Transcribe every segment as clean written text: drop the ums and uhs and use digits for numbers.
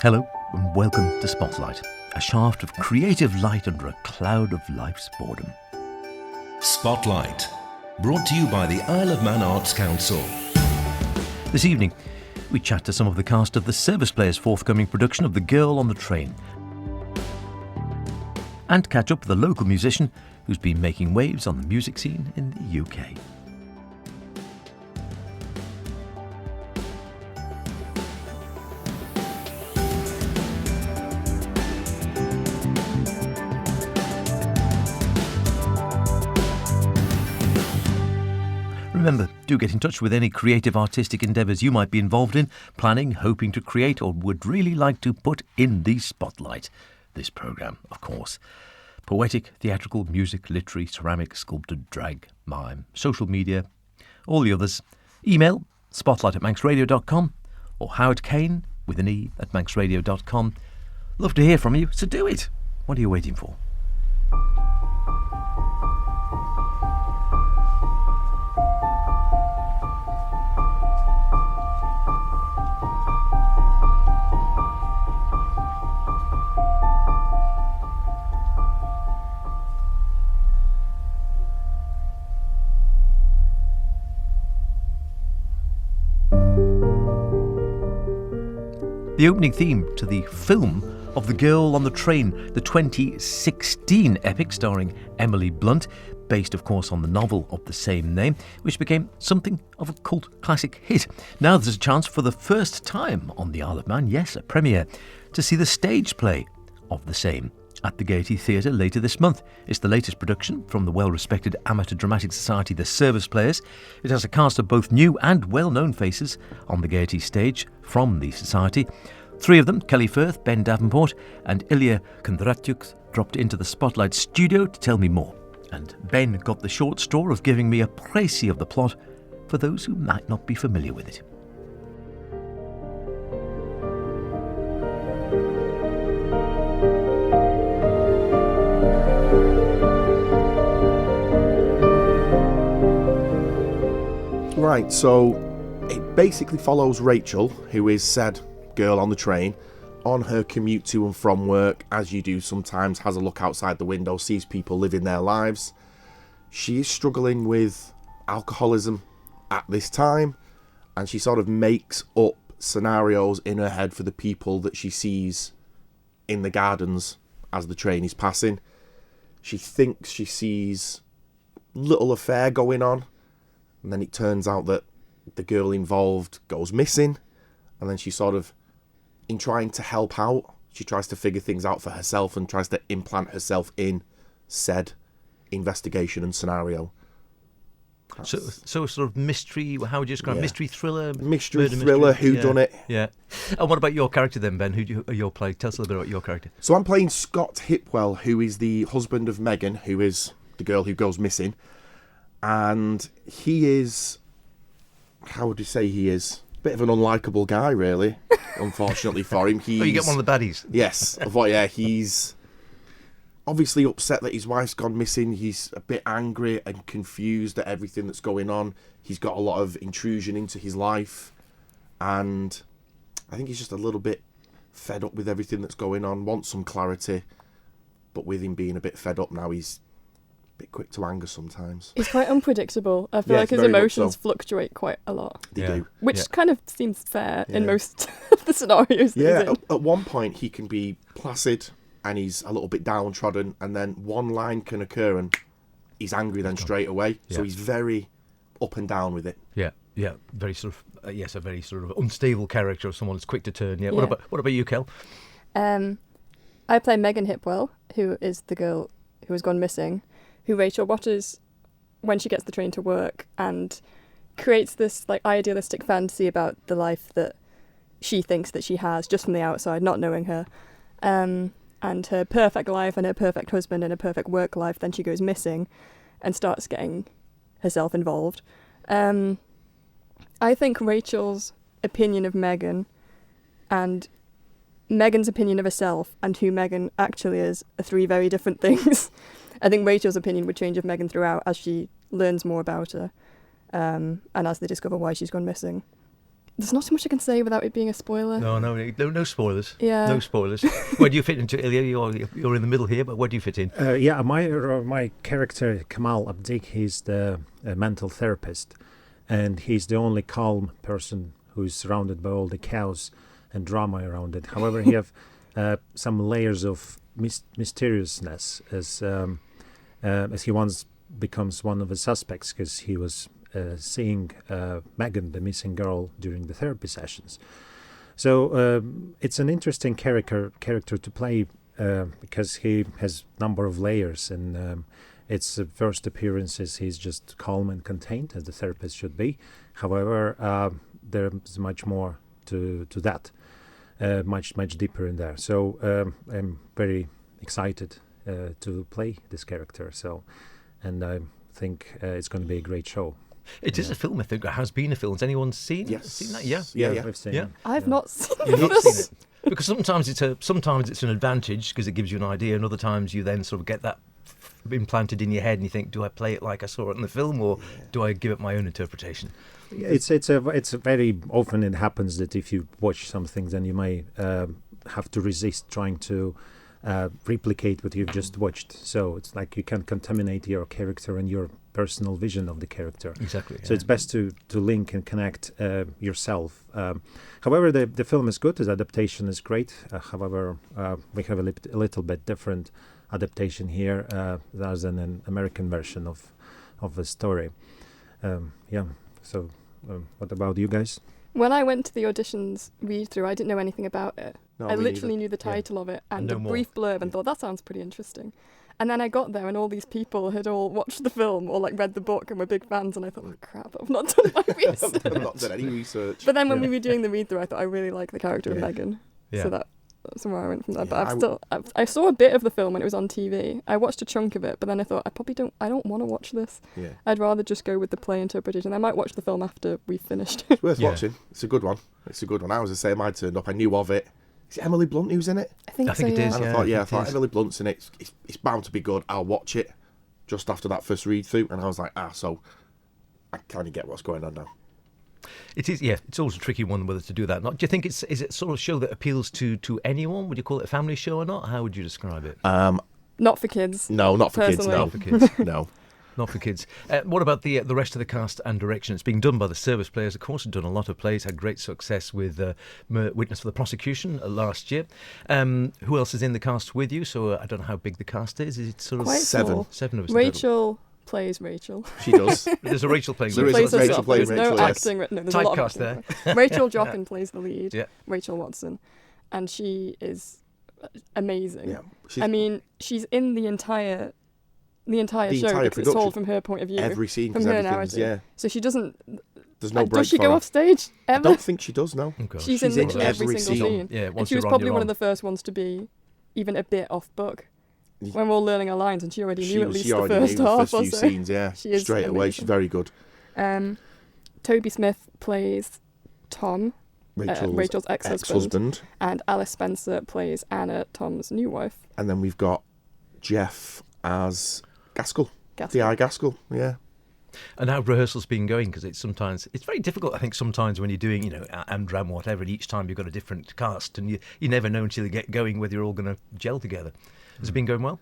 Hello and welcome to Spotlight, a shaft of creative light under a cloud of life's boredom. Spotlight, brought to you by the Isle of Man Arts Council. This evening, we chat to some of the cast of the Service Players' forthcoming production of The Girl on the Train, and catch up with a local musician who's been making waves on the music scene in the UK. Remember, do get in touch with any creative artistic endeavours you might be involved in, planning, hoping to create, or would really like to put in the spotlight. This programme, of course. Poetic, theatrical, music, literary, ceramic, sculpted, drag, mime, social media, all the others. Email spotlight@manxradio.com or Howard Kane with an E at manxradio.com. Love to hear from you, so do it. What are you waiting for? The opening theme to the film of The Girl on the Train, the 2016 epic starring Emily Blunt, based of course on the novel of the same name, which became something of a cult classic hit. Now there's a chance for the first time on the Isle of Man, yes, a premiere, to see the stage play of the same at the Gaiety Theatre later this month. It's the latest production from the well-respected amateur dramatic society The Service Players. It has a cast of both new and well-known faces on the Gaiety stage from the society. Three of them, Kelly Firth, Ben Davenport and Ilya Kondratyuk, dropped into the Spotlight studio to tell me more. And Ben got the short straw of giving me a précis of the plot for those who might not be familiar with it. Right, so it basically follows Rachel, who is said girl on the train, on her commute to and from work, as you do sometimes, has a look outside the window, sees people living their lives. She is struggling with alcoholism at this time, and she sort of makes up scenarios in her head for the people that she sees in the gardens as the train is passing. She thinks she sees little affair going on, and then it turns out that the girl involved goes missing, and then she sort of, in trying to help out, she tries to figure things out for herself and tries to implant herself in said investigation and scenario. So sort of mystery, how would you describe mystery thriller? Mystery thriller, whodunit. Yeah. And what about your character then, Ben? Who do you play? Tell us a little bit about your character. So I'm playing Scott Hipwell, who is the husband of Megan, who is the girl who goes missing. And he is, how would you say he is? A bit of an unlikable guy, really, unfortunately for him. You get one of the baddies. Yes. He's obviously upset that his wife's gone missing. He's a bit angry and confused at everything that's going on. He's got a lot of intrusion into his life. And I think he's just a little bit fed up with everything that's going on, wants some clarity. But with him being a bit fed up now, he's bit quick to anger sometimes. He's quite unpredictable. I feel like his emotions fluctuate quite a lot. They do. Which kind of seems fair in most of the scenarios. Yeah, at one point he can be placid and he's a little bit downtrodden, and then one line can occur and he's angry then straight away. Yeah. So he's very up and down with it. Yeah. Very sort of, a very sort of unstable character, someone that's quick to turn. Yeah. What about you, Kel? I play Megan Hipwell, who is the girl who has gone missing, who Rachel watches when she gets the train to work and creates this idealistic fantasy about the life that she thinks that she has just from the outside, not knowing her, and her perfect life and her perfect husband and her perfect work life. Then she goes missing and starts getting herself involved. I think Rachel's opinion of Megan and Megan's opinion of herself and who Megan actually is are three very different things. I think Rachel's opinion would change of Megan throughout as she learns more about her, and as they discover why she's gone missing. There's not too much I can say without it being a spoiler. No spoilers. Yeah. No spoilers. Where do you fit into Ilya? You're in the middle here, but where do you fit in? My character Kamal Abdik, he's the mental therapist, and he's the only calm person who's surrounded by all the chaos and drama around it. However, he have some layers of mysteriousness as he once becomes one of the suspects because he was seeing Megan, the missing girl, during the therapy sessions. So it's an interesting character to play because he has number of layers, and its first appearances he's just calm and contained as the therapist should be. However, there's much more to that, much deeper in there. So I'm very excited to play this character. So, and I think it's going to be a great show. It is a film, I think. It has been a film. Has anyone seen Yes. seen that? Yeah. Yeah. I've seen Yeah. it. I've not seen You've not this. seen it. Because sometimes it's an advantage because it gives you an idea, and other times you then sort of get that implanted in your head and you think, do I play it like I saw it in the film, or do I give it my own interpretation? It's very often it happens that if you watch some things, then you may have to resist trying to replicate what you've just watched. So it's like you can contaminate your character and your personal vision of the character. Exactly. So it's best to link and connect yourself. However, the film is good. The adaptation is great. However, we have a little bit different adaptation here rather than an American version of the story. So what about you guys? When I went to the auditions read through, I didn't know anything about it. No, I me literally neither. knew the title of it and No a more. brief blurb and thought, that sounds pretty interesting. And then I got there and all these people had all watched the film or like read the book and were big fans, and I thought, oh crap, I've not done my research. I've not done any research. But then when we were doing the read through, I thought I really like the character of Yeah. Megan. Yeah. So that's where I went from there. Yeah, But I saw a bit of the film when it was on TV. I watched a chunk of it, but then I thought I don't want to watch this. Yeah. I'd rather just go with the play interpretation. I might watch the film after we've finished. It's worth Yeah. watching. It's a good one. I was the same. I turned up. I knew of it. Is it Emily Blunt who's in it? I think I think so, it is, And yeah. I it thought is. Emily Blunt's in it. It's bound to be good. I'll watch it. Just after that first read through, and I was like, so I kind of get what's going on now. It is, yeah. It's always a tricky one whether to do that. Not. Do you think is it sort of a show that appeals to anyone? Would you call it a family show or not? How would you describe it? Not for kids. No, not for kids. Personally. No, Not for kids. no. Not for kids. What about the rest of the cast and direction? It's being done by the service players, of course, have done a lot of plays, had great success with Witness for the Prosecution last year. Who else is in the cast with you? So I don't know how big the cast is. Is it sort of Quite small. seven of us? in total? Rachel plays Rachel. She does. There's a Rachel playing. There She is Rachel. plays Rachel herself. playing There's no Rachel, yes. acting. No, there's a lot of Typecast acting. there. Rachel Joplin plays the lead. Yeah. Rachel Watson, and she is amazing. Yeah. I mean, she's in the entire show entire because it's production. told from her point of view. Every scene, from because her everything's, narrative. yeah. So she doesn't. There's no break does she for go her. off stage I ever? don't think she does, no. Oh, gosh. She's in She's in literally every every single scene. scene. Yeah, And once she was you're on, probably you're one on. of the first ones to be even a bit off book. Yeah. When we were all learning our lines, and she already knew at least She the already first knew half the or first few so. scenes, yeah. She is Straight away, she's amazing. very good. Toby Smith plays Tom, Rachel's ex-husband, ex-husband. and Alice Spencer plays Anna, Tom's new wife. And then we've got Jeff as Gaskell. Gaskell. D.I. Gaskell, yeah. And how rehearsals been going? Because it's very difficult. I think sometimes when you're doing, Amdram, whatever, and each time you've got a different cast, and you never know until you get going whether you're all going to gel together. Has it been going well?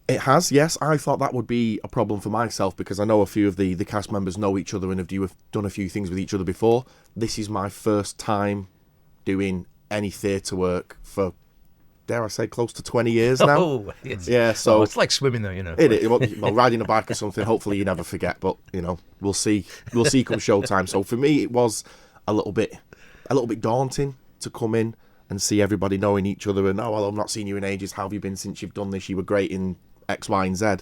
It has, yes. I thought that would be a problem for myself because I know a few of the cast members know each other and have done a few things with each other before. This is my first time doing any theatre work for, dare I say, close to 20 years now. Oh, yes. Yeah, so it's like swimming, though, well, riding a bike or something. Hopefully, you never forget. But we'll see. We'll see come showtime. So for me, it was a little bit daunting to come in and see everybody knowing each other. And I've not seen you in ages. How have you been since you've done this? You were great in X, Y, and Z.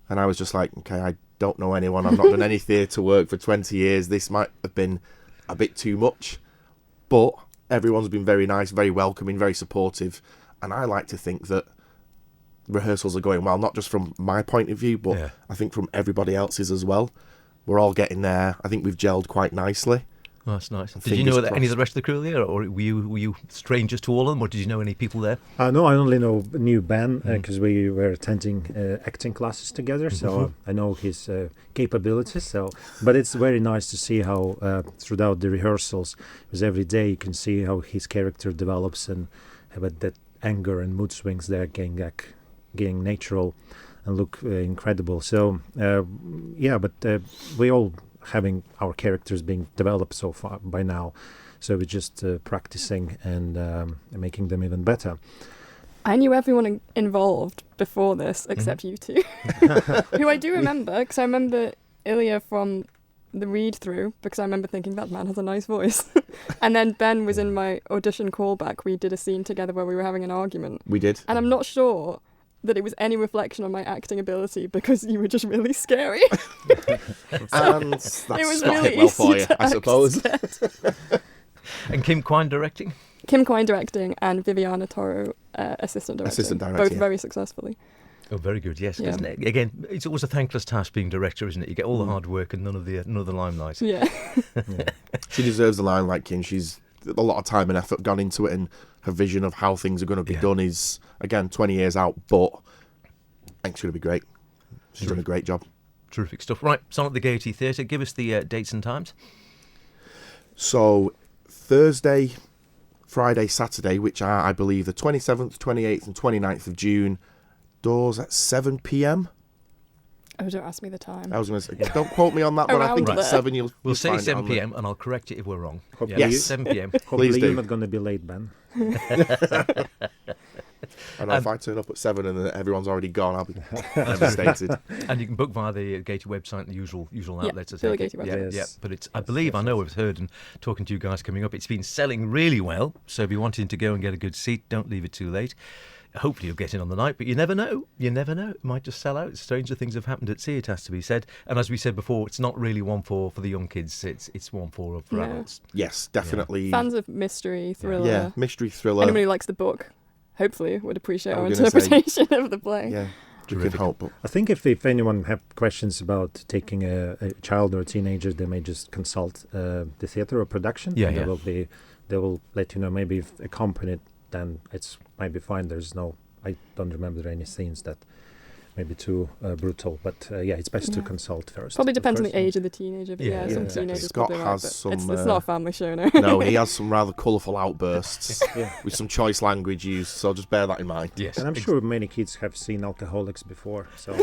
And I was just like, okay, I don't know anyone. I've not done any theatre work for 20 years. This might have been a bit too much. But everyone's been very nice, very welcoming, very supportive. And I like to think that rehearsals are going well, not just from my point of view, but I think from everybody else's as well. We're all getting there. I think we've gelled quite nicely. Oh, that's nice. Did you Fingers know any of crossed. the rest of the crew there, or were you strangers to all of them, or did you know any people there? No, I only knew Ben because we were attending acting classes together, so I know his capabilities. So, but it's very nice to see how throughout the rehearsals, because every day you can see how his character develops and about that anger and mood swings there getting natural and look incredible. So, but we all having our characters being developed so far by now, so we're just practicing and making them even better. I knew everyone involved before this except you two, who I do remember, because I remember Ilya from the read-through, because I remember thinking that man has a nice voice. And then Ben was in my audition callback. We did a scene together where we were having an argument. We did. And I'm not sure that it was any reflection on my acting ability, because you were just really scary. And that's it was not really hit well easy for you, to I act suppose. instead. And Kim Quine directing? Kim Quine directing and Viviana Toro assistant directing. Assistant director, Both yeah. very successfully. Oh, very good. Yes. 'Cause Yeah. again, it's always a thankless task being director, isn't it? You get all the hard work and none of the limelight. Yeah. She deserves the limelight, Kim. She's a lot of time and effort gone into it, and her vision of how things are going to be done is, again, 20 years out, but I think she's going to be great. She's done a great job. Terrific stuff. Right, Song at the Gaiety Theatre. Give us the dates and times. So Thursday, Friday, Saturday, which are, I believe, the 27th, 28th and 29th of June, doors at 7 p.m. Oh, don't ask me the time. I was going to say, don't quote me on that, but I think Around it's there. 7. We'll you'll say find it 7 on the- p.m. and I'll correct it if we're wrong. Hopefully Yes. 7 p.m. Hopefully Please you're do. not going to be late, Ben. I know if I turn up at 7 and everyone's already gone, I'll be devastated. And you can book via the Gaiety website and the usual outlets. I the take it. Gaiety website. Yeah. Yes. But it's, I believe, I know I've heard and talking to you guys coming up, it's been selling really well. So if you're wanting to go and get a good seat, don't leave it too late. Hopefully you'll get in on the night, but you never know. You never know. It might just sell out. Stranger things have happened at sea, it has to be said. And as we said before, it's not really one for the young kids. It's one for No. adults. Yes, definitely. Fans of mystery, thriller. Yeah, mystery thriller. Anyone who likes the book, hopefully, would appreciate I our was gonna say- interpretation of the play. Yeah, we Terrific. can help. But I think if anyone have questions about taking a child or a teenager, they may just consult the theatre or production. Yeah, and yeah. They will let you know. Maybe if accompanied, then it's might be fine. There's no. I don't remember any scenes that may be too brutal, but it's best to Yeah. consult first. Probably depends on the First. age of the teenager, but Yeah, yeah, some exactly. teenagers Scott probably has right, some, but it's not a family show, no. no, he has some rather colourful outbursts Yeah. with some choice language used, so just bear that in mind. Yes. And I'm sure many kids have seen Alcoholics before, so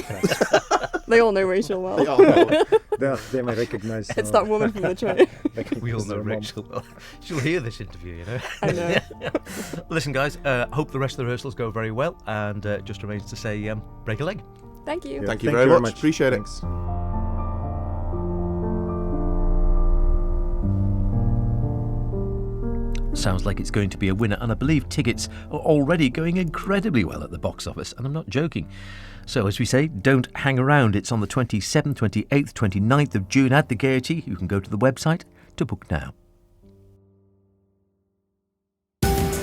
They all know Rachel well. They all know. they may recognize. It's that woman from the train. We all know their mum. Rachel well. She'll hear this interview, you know. I know. Listen, guys, hope the rest of the rehearsals go very well, and just remains to say, break a leg. Thank you. Thank you very much. Appreciate it. Thanks. Sounds like it's going to be a winner, and I believe tickets are already going incredibly well at the box office, and I'm not joking. So, as we say, don't hang around. It's on the 27th, 28th, 29th of June at the Gaiety. You can go to the website to book now.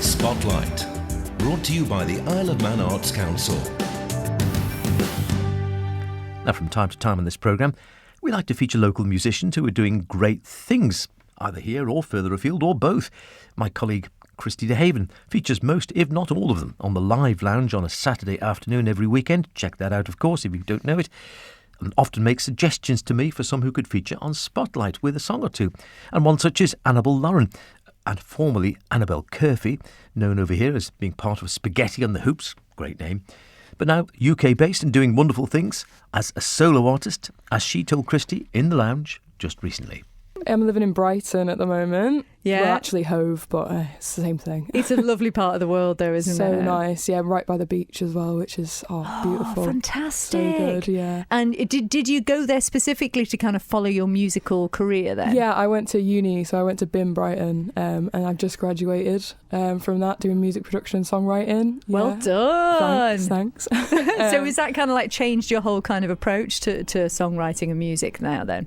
Spotlight, brought to you by the Isle of Man Arts Council. Now, from time to time on this programme, we like to feature local musicians who are doing great things, either here or further afield, or both. My colleague Christy DeHaven features most, if not all of them, on the Live Lounge on a Saturday afternoon every weekend. Check that out, of course, if you don't know it. And often makes suggestions to me for some who could feature on Spotlight with a song or two. And one such is Annabelle Lauren, and formerly Annabelle Curfey, known over here as being part of Spaghetti on the Hoops. Great name. But now UK-based and doing wonderful things as a solo artist, as she told Christy in the lounge just recently. I'm living in Brighton at the moment. Yeah. Well, actually Hove, but it's the same thing. It's a lovely part of the world, though, isn't it? So nice, yeah, right by the beach as well, which is beautiful. Fantastic. So good, yeah. And did you go there specifically to kind of follow your musical career then? Yeah, I went to uni, so I went to BIM Brighton, and I've just graduated from that, doing music production and songwriting. Well Yeah. done. Thanks. So is that kind of like changed your whole kind of approach to songwriting and music now then?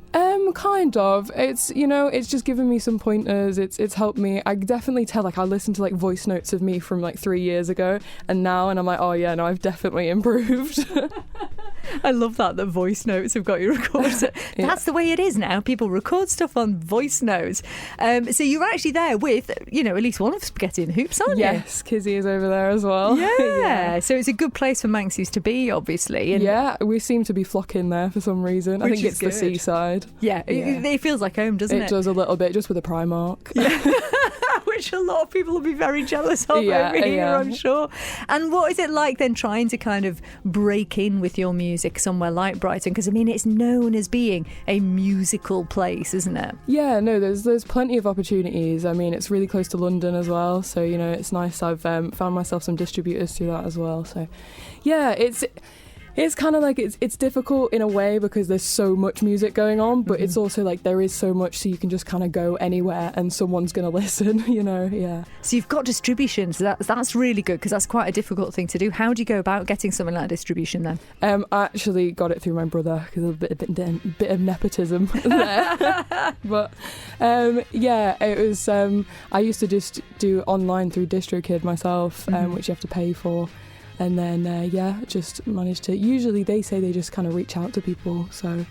Kind of. It's, it's just given me some pointers. It's helped me. I definitely tell, I listen to voice notes of me from 3 years ago and now, and I'm like, oh yeah, no, I've definitely improved. I love that voice notes have got you recorded. That's the way it is now. People record stuff on voice notes. So you're actually there with, at least one of Spaghetti and Hoops, aren't you? Yes, Kizzy is over there as well. Yeah. So it's a good place for Manxies to be, obviously. And yeah, we seem to be flocking there for some reason. I think it's the seaside. Yeah, it feels like home, doesn't it? It does a little bit, just with a Primark. Yeah. Which a lot of people will be very jealous of over here, I'm sure. And what is it like then trying to kind of break in with your music somewhere like Brighton? Because, it's known as being a musical place, isn't it? Yeah, no, there's plenty of opportunities. It's really close to London as well, so, it's nice. I've found myself some distributors through that as well. So, yeah, it's kind of like it's difficult in a way because there's so much music going on, but it's also like there is so much, so you can just kind of go anywhere and someone's going to listen, yeah. So you've got distribution, so that's really good because that's quite a difficult thing to do. How do you go about getting something like distribution then? I actually got it through my brother because a bit of nepotism there. But it was, I used to just do online through DistroKid myself, which you have to pay for. And then, just managed to... Usually they say they just kind of reach out to people, so...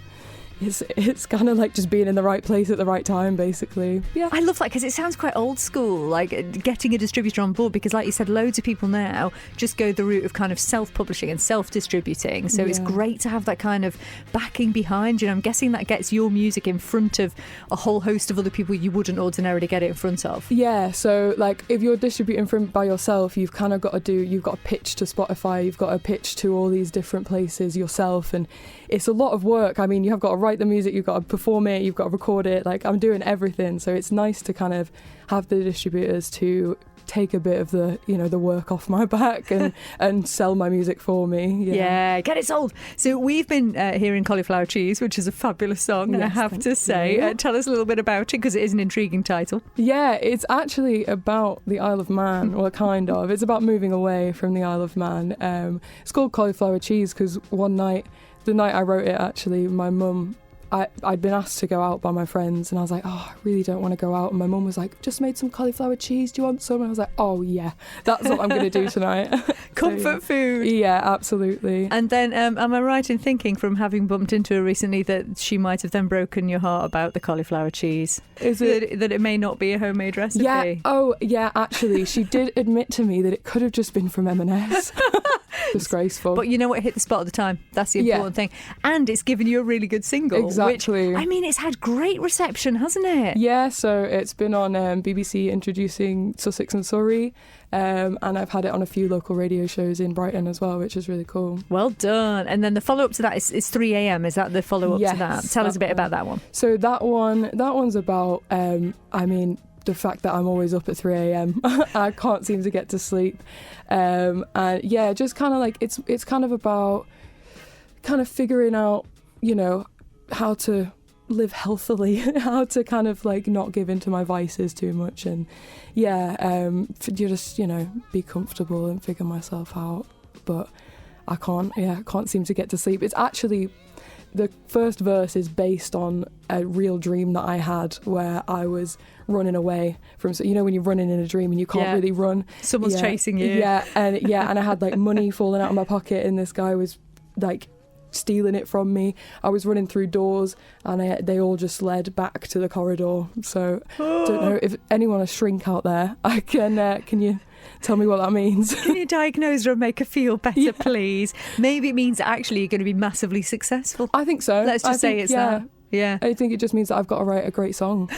It's kind of like just being in the right place at the right time, basically. Yeah, I love that because it sounds quite old school, like getting a distributor on board, because like you said, loads of people now just go the route of kind of self-publishing and self-distributing. So it's great to have that kind of backing behind you. I'm guessing that gets your music in front of a whole host of other people you wouldn't ordinarily get it in front of. Yeah, so like if you're distributing by yourself, you've kind of got to pitch to Spotify, you've got to pitch to all these different places yourself, and it's a lot of work. You have got to write the music, you've got to perform it, you've got to record it. Like, I'm doing everything, so it's nice to kind of have the distributors to take a bit of the the work off my back and sell my music for me. Yeah, get it sold. So we've been hearing Cauliflower Cheese, which is a fabulous song, I have to say. Tell us a little bit about it, because it is an intriguing title. Yeah, it's actually about the Isle of Man, or kind of. It's about moving away from the Isle of Man. It's called Cauliflower Cheese because the night I wrote it, actually, my mum, I'd been asked to go out by my friends, and I was like, I really don't want to go out. And my mum was like, just made some cauliflower cheese, do you want some? And I was like, oh yeah, that's what I'm going to do tonight. Comfort food. Yeah, absolutely. And then, am I right in thinking, from having bumped into her recently, that she might have then broken your heart about the cauliflower cheese? Is it that it may not be a homemade recipe? Yeah. Oh, yeah. Actually, she did admit to me that it could have just been from M&S. Disgraceful. But you know what? It hit the spot at the time. That's the important thing. And it's given you a really good single. Exactly. Which, it's had great reception, hasn't it? Yeah. So it's been on BBC introducing Sussex and Surrey. And I've had it on a few local radio shows in Brighton as well, which is really cool. Well done. And then the follow-up to that is 3am. Is that the follow-up to that? Tell us a bit about that one. So that one's about, the fact that I'm always up at 3am. I can't seem to get to sleep. And yeah, just kind of like, it's kind of about kind of figuring out, how to live healthily, how to kind of like not give in to my vices too much, and just be comfortable and figure myself out. But I can't seem to get to sleep. It's actually, the first verse is based on a real dream that I had where I was running away from, when you're running in a dream and you can't really run, someone's chasing you. And I had like money falling out of my pocket, and this guy was like stealing it from me. I was running through doors, and they all just led back to the corridor. So don't know if anyone a shrink out there. I can you tell me what that means? Can you diagnose her and make her feel better, please? Maybe it means actually you're going to be massively successful. I think so. Let's just say it's that. Yeah. I think it just means that I've got to write a great song.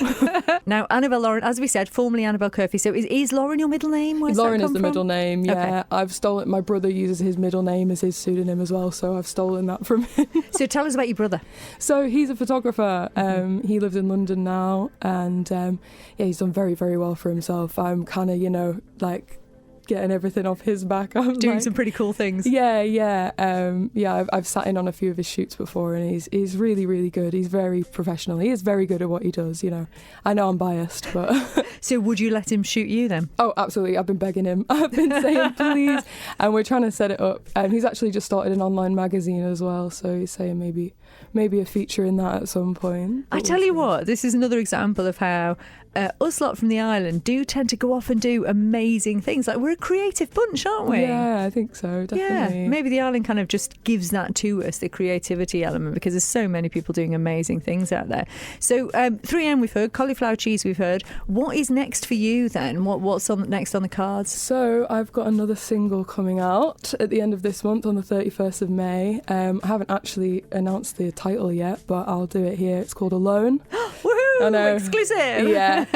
Now, Annabelle Lauren, as we said, formerly Annabelle Curfew. So is Lauren your middle name? Lauren is the middle name, yeah. Okay. I've stolen, my brother uses his middle name as his pseudonym as well, so I've stolen that from him. So tell us about your brother. So he's a photographer. He lives in London now, and he's done very, very well for himself. I'm kind of, getting everything off his back. I'm doing some pretty cool things. I've sat in on a few of his shoots before, and he's really, really good. He's very professional. He is very good at what he does. I know I'm biased, but so would you let him shoot you then? Oh, absolutely. I've been begging him. I've been saying please, and we're trying to set it up. He's actually just started an online magazine as well, so he's saying maybe a feature in that at some point. I tell you what, this is another example of how us lot from the island do tend to go off and do amazing things. Like, we're a creative bunch, aren't we? Yeah, I think so, definitely. Yeah, maybe the island kind of just gives that to us, the creativity element, because there's so many people doing amazing things out there. So 3am we've heard, cauliflower cheese we've heard. What is next for you then? What's next on the cards? So I've got another single coming out at the end of this month on the 31st of May. I haven't actually announced the title yet, but I'll do it here. It's called Alone. Woohoo! I know. Exclusive! Yeah,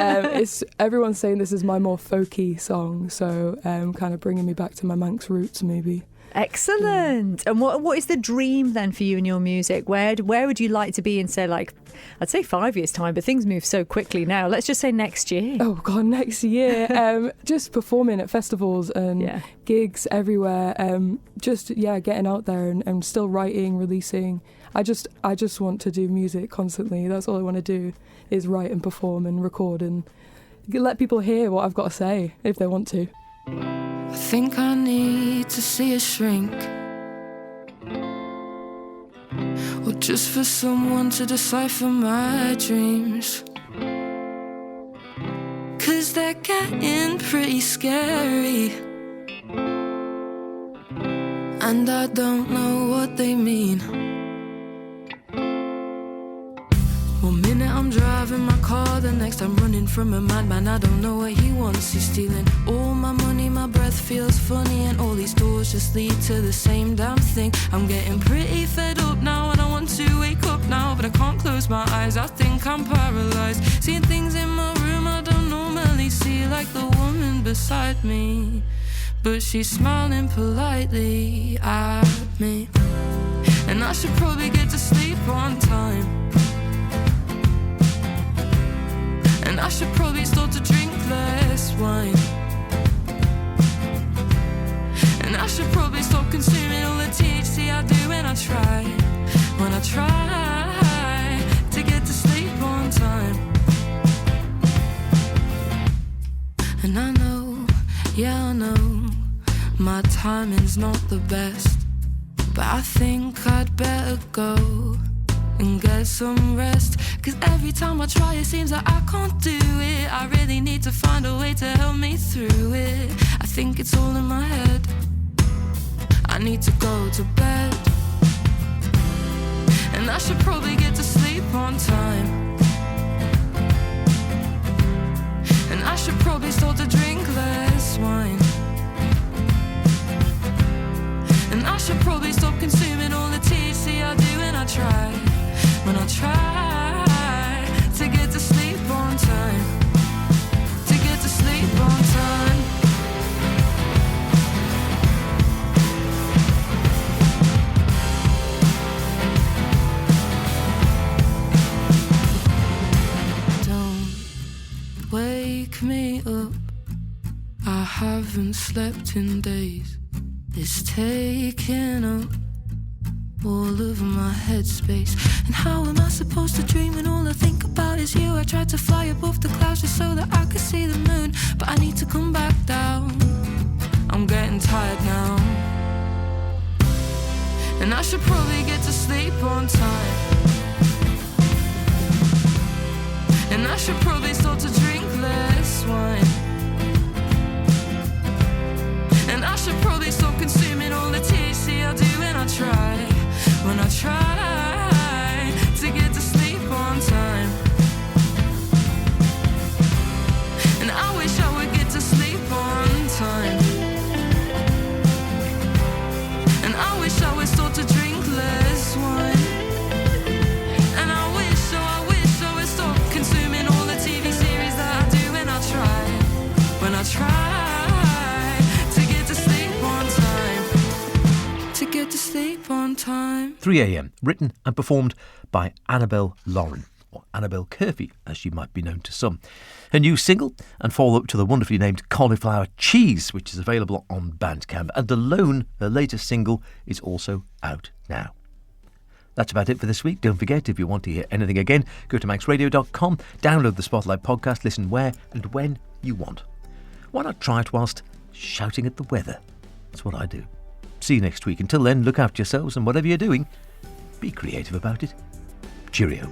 everyone's saying this is my more folky song, so kind of bringing me back to my Manx roots maybe. Excellent. And what is the dream then for you and your music? Where would you like to be in, say, like, I'd say 5 years' time, but things move so quickly now. Let's just say next year. Oh, God, next year. Just performing at festivals and gigs everywhere. Getting out there and still writing, releasing. I just want to do music constantly. That's all I want to do, is write and perform and record and let people hear what I've got to say if they want to. I think I need to see a shrink, or just for someone to decipher my dreams, 'cause they're getting pretty scary, and I don't know what they mean. One minute I'm driving my car, the next I'm running from a madman. I don't know what he wants, he's stealing all my money, my breath feels funny, and all these doors just lead to the same damn thing. I'm getting pretty fed up now and I want to wake up now, but I can't close my eyes, I think I'm paralysed. Seeing things in my room I don't normally see, like the woman beside me, but she's smiling politely at me. And I should probably get to sleep on time, and I should probably start to drink less wine, and I should probably stop consuming all the THC I do when I try to get to sleep on time. And I know, yeah I know, my timing's not the best, but I think I'd better go and get some rest, 'cause every time I try it seems like I can't do it. I really need to find a way to help me through it. I think it's all in my head, I need to go to bed, and I should probably get to sleep on time, and I should probably start to drink less wine, and I should probably stop consuming all the THC I do when I try to get to sleep on time, to get to sleep on time. Don't wake me up, I haven't slept in days, it's taking up all of my headspace. And how am I supposed to dream when all I think about is you? I tried to fly above the clouds just so that I could see the moon, but I need to come back down. I'm getting tired now, and I should probably get to sleep on time, and I should probably start to drink less wine, and I should probably stop consuming all the THC I do when I try to get to sleep on time. And I wish I would get to sleep on time, and I wish I would start to drink less wine, and I wish I would stop consuming all the TV series that I do when I try to get to sleep on time, to get to sleep on time. 3am, written and performed by Annabelle Lauren, or Annabelle Curfew, as she might be known to some. Her new single and follow-up to the wonderfully named Cauliflower Cheese, which is available on Bandcamp, and Alone, her latest single, is also out now. That's about it for this week. Don't forget, if you want to hear anything again, go to maxradio.com, download the Spotlight podcast, listen where and when you want. Why not try it whilst shouting at the weather? That's what I do. See you next week. Until then, look after yourselves, and whatever you're doing, be creative about it. Cheerio.